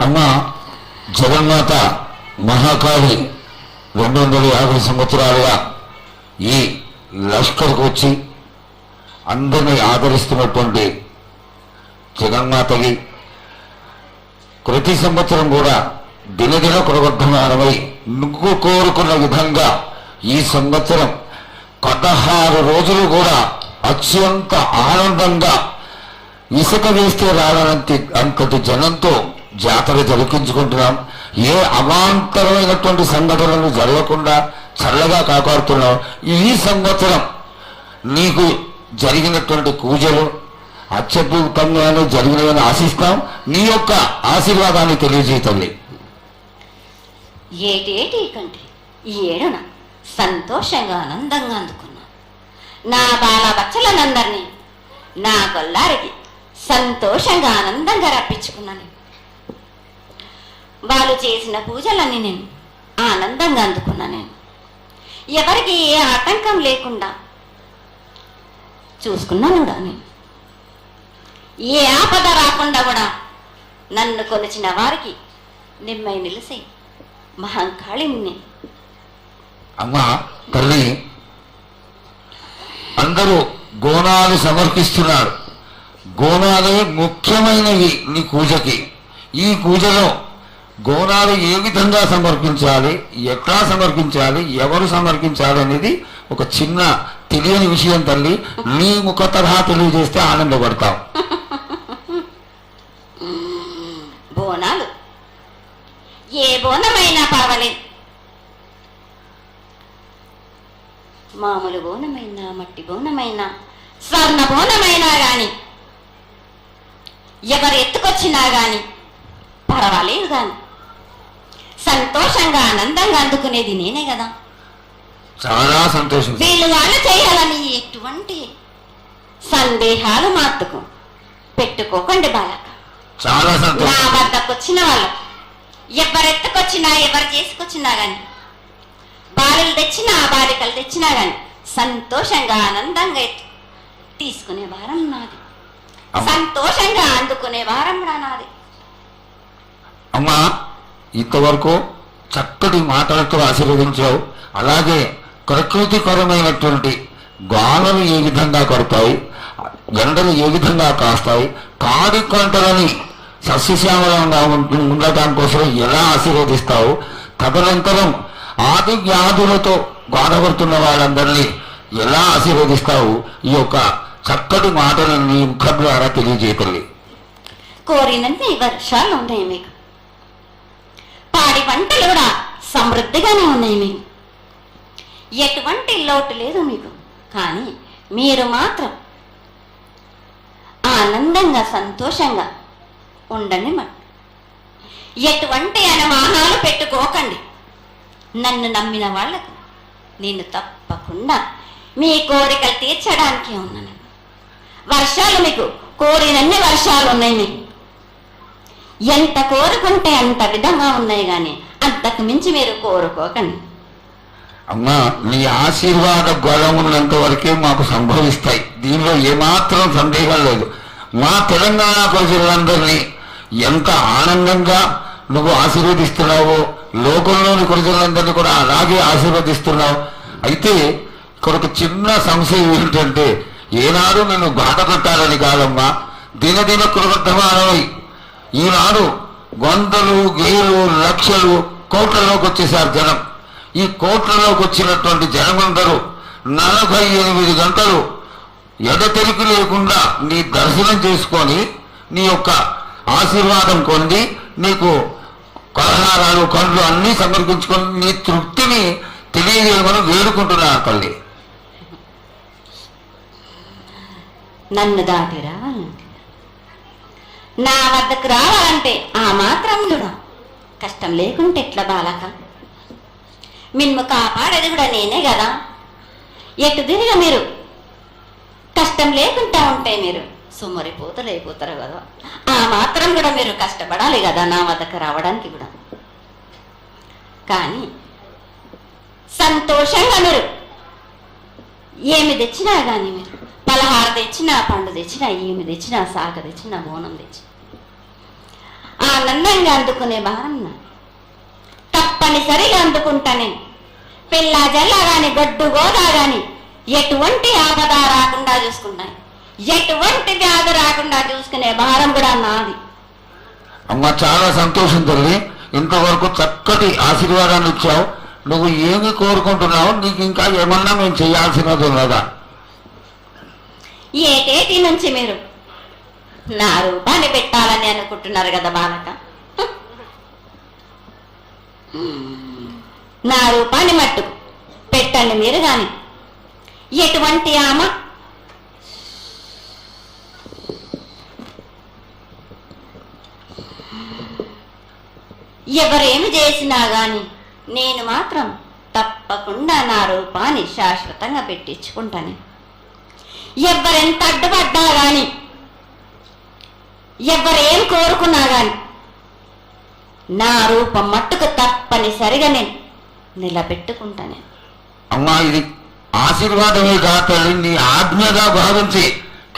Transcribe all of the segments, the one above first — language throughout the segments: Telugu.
అమ్మ జగన్మాత మహాకాళి 250 సంవత్సరాలుగా ఈ లష్కర్కు వచ్చి అందరినీ ఆదరిస్తున్నటువంటి జగన్మాతకి ప్రతి సంవత్సరం కూడా దినదిన పునరుద్ధరణమై నువ్వు కోరుకున్న విధంగా ఈ సంవత్సరం 16 రోజులు కూడా అత్యంత ఆనందంగా ఇసుక వేస్తే రానంత అంతటి జనంతో జాతర జరిపించుకుంటున్నాం. ఏ అవాంతరమైనటువంటి సంఘటనలు జరగకుండా చల్లగా కాపాడుతున్నాం. ఈ సంవత్సరం నీకు జరిగినటువంటి పూజలు అత్యద్భుతంగానే జరిగినవని ఆశిస్తాం. నీ యొక్క ఆశీర్వాదాన్ని తెలియజేయండి. ఏటేటి కంటే ఈ ఏడున సంతోషంగా ఆనందంగా అందుకున్నాను. నా బాల బచ్చలనందరినీ నా గొల్లారికి సంతోషంగా ఆనందంగా రప్పించుకున్నాను. వాళ్ళు చేసిన పూజలన్నీ నేను ఆనందంగా అందుకున్నాను. నేను ఎవరికి ఏ ఆటంకం లేకుండా చూసుకున్నాను కూడా. నేను ఏ ఆపద రాకుండా కూడా నన్ను కొలిచిన వారికి నిమ్మై నిలిసే మహంకాళిని. అమ్మా తల్లి, అందరూ గోనాలు సమర్పిస్తున్నారు. గోనాలే ముఖ్యమైనవి నీ పూజకి. ఈ పూజలో గోనాలు ఏ విధంగా సమర్పించాలి, ఎట్లా సమర్పించాలి, ఎవరు సమర్పించాలి అనేది ఒక చిన్న తెలియని విషయం తల్లి. నీ ముఖ తరహా తెలియజేస్తే ఆనందపడతాం. బోనాలు ఏ బోనమైనా పర్వాలేదు. మామూలు బోనమైనా, మట్టి బోనమైనా, స్వర్ణ బోనమైనా గాని, ఎవరు ఎత్తుకొచ్చినా గాని పర్వాలేదు. గాని సంతోషంగా ఆనందంగా అందుకునేది నేనే కదా. చాలా సంతోషం. వీళ్ళు వాళ్ళు చేయాలని ఎటువంటి సందేహాలు మాత్రం పెట్టుకోకండి బాలక. చాలా సంతోషం. నా వద్దకు వచ్చిన వాళ్ళు ఎవరెత్తుకొచ్చినా, ఎవరు చేసుకొచ్చినా గాని, బాలికలు తెచ్చినా బాలికలు తెచ్చినా గాని సంతోషంగా ఆనందంగా తీసుకునే వారం నాది. సంతోషంగా అందుకునే వారం నాది. అమ్మా ఇంతవరకు చక్కటి మాటలతో ఆశీర్వదించావు. అలాగే ప్రకృతికరమైనటువంటి గాలులు ఏ విధంగా కొడతాయి, ఎండలు ఏ విధంగా కాస్తాయి, కాడి పంటలని సస్యశ్యామలంగా ఉండటం కోసం ఎలా ఆశీర్వదిస్తావు, తదనంతరం ఆది వ్యాధులతో బాధపడుతున్న వాళ్ళందరినీ ఎలా ఆశీర్వదిస్తావు, ఈ యొక్క చక్కటి మాటలను నీ ముఖం ద్వారా తెలియజేయతల్లి. కోరినంత వర్షాలు ఉన్నాయి మీకు, పాడి పంటలు కూడా సమృద్ధిగానే ఉన్నాయి మీకు, ఎటువంటి లోటు లేదు మీకు. కానీ మీరు మాత్రం ఆనందంగా సంతోషంగా ఉండండి. ఎటువంటి అనుమానాలు పెట్టుకోకండి. నన్ను నమ్మిన వాళ్లకు నేను తప్పకుండా మీ కోరికలు తీర్చడానికి ఉన్నాను. వర్షాలు మీకు కోరినన్ని వర్షాలు ఉన్నాయి. మీకు ఎంత కోరుకుంటే అంత విధంగా ఉన్నాయి. కానీ అంతకు మించి మీరు కోరుకోకండి. అమ్మా నీ ఆశీర్వాద గొడవ ఉన్నంత వరకే మాకు సంభవిస్తాయి. దీనిలో ఏమాత్రం సందేహం లేదు. మా తెలంగాణ ప్రజలందరినీ ఎంత ఆనందంగా నువ్వు ఆశీర్వదిస్తున్నావో లోకంలోని ప్రజలందరినీ కూడా అలాగే ఆశీర్వదిస్తున్నావు. అయితే ఇక్కడ ఒక చిన్న సంశయం ఏంటంటే, ఏనాడు నన్ను బాధ పెట్టాలని కాదమ్మా, దినదిన కృతమానమై ఈనాడు వందలు వేలు లక్షలు కోట్లలోకి వచ్చేసారు జనం. ఈ కోట్లలోకి వచ్చినటువంటి జనమందరూ 48 గంటలు ఎడతెరికి లేకుండా నీ దర్శనం చేసుకొని నీ యొక్క ఆశీర్వాదం పొంది నీకు పలహారాలు కండ్లు అన్నీ సమర్పించుకొని నీ తృప్తిని తెలియజేయమని వేడుకుంటున్నాను తల్లి. నన్ను దాటి రావాలంటే, నా వద్దకు రావాలంటే ఆ మాత్రం కూడా కష్టం లేకుంటే ఎట్లా బాలక? మిమ్ము కాపాడేది కూడా నేనే కదా. ఎటు తిరిగి మీరు కష్టం లేకుండా ఉంటే మీరు సుమ్మరిపోతారు కదా. ఆ మాత్రం కూడా మీరు కష్టపడాలి కదా నా వద్దకు రావడానికి కూడా. కానీ సంతోషంగా మీరు ఏమి తెచ్చినా కానీ, మీరు పలహారం తెచ్చినా, పండు తెచ్చినా, ఏమి తెచ్చినా, సాగ తెచ్చినా, బోనం తెచ్చినా ఆనందంగా అందుకునే భారం నాది. తప్పనిసరిగా అందుకుంటా నేను. పిల్ల జల్ల గాని గొడ్డు గోదా గాని ఎటువంటి ఆపద రాకుండా చూసుకుంటాను. ఎటువంటి వ్యాధి రాకుండా చూసుకునే భారం కూడా నాది. అమ్మ చాలా సంతోషం తల్లి, ఇంతవరకు చక్కటి ఆశీర్వాదాన్ని ఇచ్చావు. నువ్వు ఏమి కోరుకుంటున్నావు? నీకు ఇంకా ఏమన్నా మేము చేయాల్సినది ఉన్నదా? ఏటేటి నుంచి మీరు నా రూపాన్ని పెట్టాలని అనుకుంటున్నారు కదా బాలక. నా రూపాన్ని మట్టుకు పెట్టండి మీరు గాని. ఎటువంటి ఆమె ఎవరేమి చేసినా గాని నేను మాత్రం తప్పకుండా నా రూపాన్ని శాశ్వతంగా పెట్టించుకుంటాను. ఎవరెంత అడ్డుపడ్డా గాని, ఎవరేం కోరుకున్నా గాని నా రూపం మట్టుకు తప్పనిసరిగా నేను నిలబెట్టుకుంటాను. అమ్మా ఇది ఆశీర్వాదమే కాదు తల్లి, నీ ఆజ్ఞగా భావించి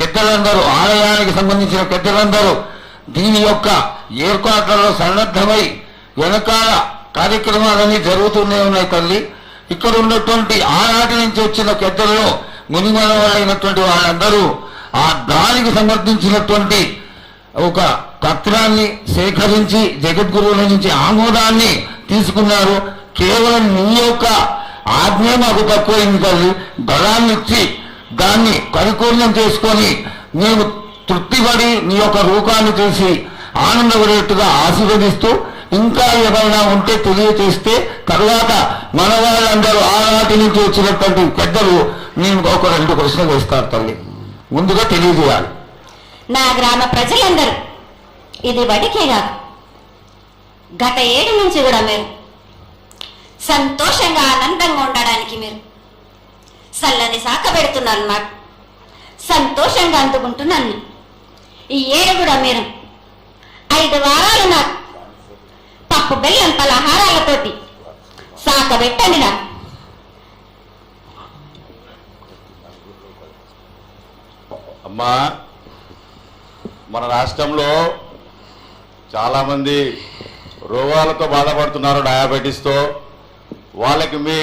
పెద్దలందరూ, ఆలయానికి సంబంధించిన పెద్దలందరూ దీని యొక్క ఏర్పాట్లలో సన్నద్ధమై వెనకాల కార్యక్రమాలన్నీ జరుగుతూనే ఉన్నాయి తల్లి. ఇక్కడ ఉన్నటువంటి ఆనాటి నుంచి వచ్చిన పెద్దల్లో మునిమనవాళ్ళైనటువంటి వాళ్ళందరూ ఆ దానికి సమర్థించినటువంటి ఒక పత్రాన్ని సేకరించి జగద్గురువుల నుంచి ఆమోదాన్ని తీసుకున్నారు. కేవలం నీ యొక్క ఆజ్ఞ మాకు తక్కువైంది తల్లి. బలాన్ని ఇచ్చి దాన్ని పరిపూర్ణం చేసుకొని మేము తృప్తిపడి నీ యొక్క రూపాన్ని చూసి ఆనందపడేట్టుగా ఆశీర్వదిస్తూ, ఇంకా ఏమైనా ఉంటే తెలియచేస్తే తర్వాత మన వాళ్ళందరూ ఆనాటి నుంచి వచ్చినటువంటి పెద్దలు నేను ఒక 2 ప్రశ్నలు వేస్తారు తల్లి. ముందుగా తెలియజేయాలి. నా గ్రామ ప్రజలందరూ ఇది వడికే కాదు, గత 7 నుంచి కూడా మీరు సంతోషంగా ఆనందంగా ఉండడానికి మీరు చల్లని శాఖ పెడుతున్నారు. నాకు సంతోషంగా అందుకుంటున్నాను. ఈ 7 కూడా మీరు 5 వారాలు నాకు పప్పు బెల్లం పలహారాలతోటి శాఖ పెట్టండి. నాకు అమ్మా, మన రాష్ట్రంలో చాలామంది రోగాలతో బాధపడుతున్నారు, డయాబెటీస్తో. వాళ్ళకి మీ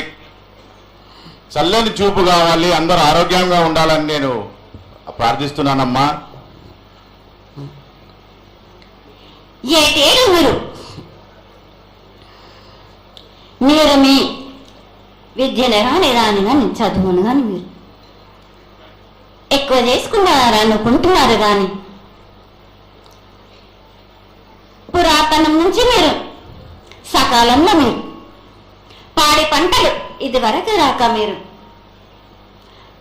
చల్లని చూపు కావాలి, అందరూ ఆరోగ్యంగా ఉండాలని నేను ప్రార్థిస్తున్నానమ్మా. ఏటేడు మీరు మీ విద్యను కానీ రాని కానీ చదువును కానీ మీరు ఎక్కువ చేసుకున్నారు అనుకుంటున్నారు. కానీ పురాతనం నుంచి మీరు సకాలంలో మీరు పాడి పంటలు ఇది వరకు రాక మీరు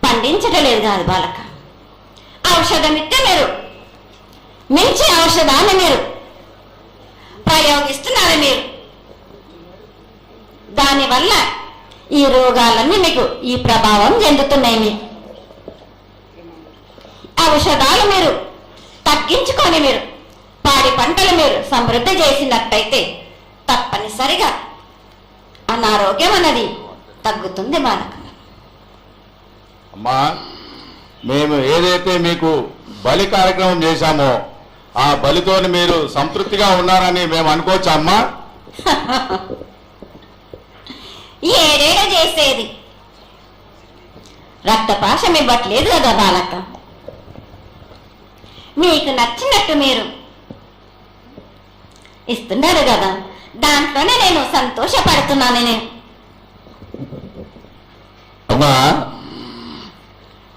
పండించటలేదు కాదు బాలక. ఔషధం ఇస్తే మీరు మంచి ఔషధాన్ని మీరు ప్రయోగిస్తున్నారు. మీరు దానివల్ల ఈ రోగాలన్నీ మీకు ఈ ప్రభావం చెందుతున్నాయి. మీకు ఔషధాలు మీరు తగ్గించుకొని మీరు పాడి పంటలు మీరు సమృద్ధి చేసినట్టయితే తప్పనిసరిగా అనారోగ్యం అన్నది తగ్గుతుంది బాలక. అమ్మా, మేము ఏదైతే మీకు బలి కార్యక్రమం చేశామో ఆ బలితోని మీరు సంతృప్తిగా ఉన్నారని మేము అనుకోవచ్చా అమ్మా? ఏడేడ చేసేది రక్తపాశం ఇవ్వట్లేదు కదా బాలక. మీకు నచ్చినట్టు మీరు ఇస్తున్నారు కదా, దాంట్లోనే నేను సంతోషపడుతున్నాను. నేను అమ్మా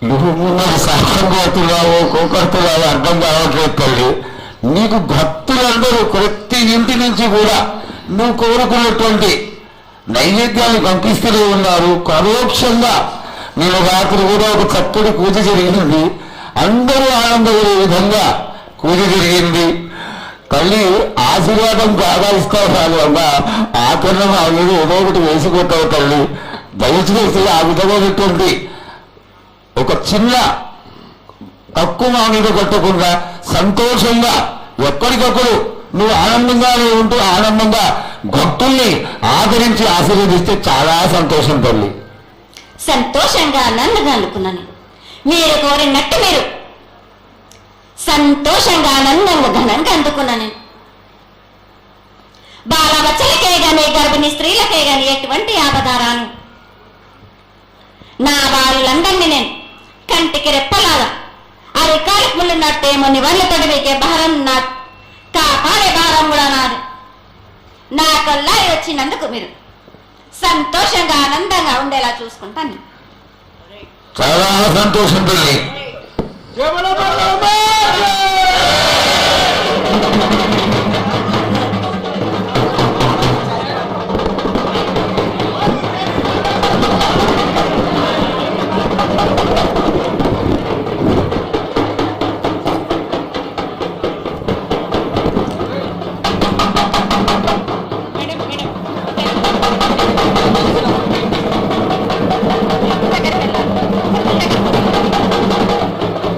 నువ్వు సహంగోతున్నావో కోకడుతున్నావో అర్థం కావట్లేదు తల్లి. నీకు భక్తులందరూ ప్రతి ఇంటి నుంచి కూడా నువ్వు కోరుకున్నటువంటి నైవేద్యాలు పంపిస్తూనే ఉన్నారు. పరోక్షంగా నేను రాత్రి కూడా ఒక చక్కటి పూజ జరిగింది. అందరూ ఆనందపడే విధంగా పూజ జరిగింది. తల్లి ఆశీర్వాదం బాగా ఇస్తావు కాదు అమ్మా, ఆకరణ మా మీద ఏదో ఒకటి వేసిపోతావు తల్లి. దయచేసి ఆ విధమైనటువంటి ఒక చిన్న తక్కువ మా మీద కొట్టకుండా సంతోషంగా ఎప్పటికప్పుడు నువ్వు ఆనందంగానే ఉంటూ ఆనందంగా భక్తుల్ని ఆదరించి ఆశీర్వదిస్తే చాలా సంతోషం తల్లి. సంతోషంగా ఆనందంగా అనుకున్నాను. మీరు కోరినట్టు మీరు సంతోషంగా ఆనందంగా ఘనంగా అందుకున్నాను. బాలబచ్చలకే గాని గర్భిణీ స్త్రీలకే గాని ఎటువంటి ఆపదారాను నా బాలులందరినీ నేను కంటికి రెప్పలాగా అరికాలికి ముళ్ళున్నట్టేమో నివళ్ళతోటి మీకే భారం నా కాపాడే భారం కూడా నాది. నా కొల్లాయి వచ్చినందుకు మీరు సంతోషంగా ఆనందంగా ఉండేలా చూసుకుంటాను. చాలా సంతోషం తల్లి. జయ బలో బాలమ్మ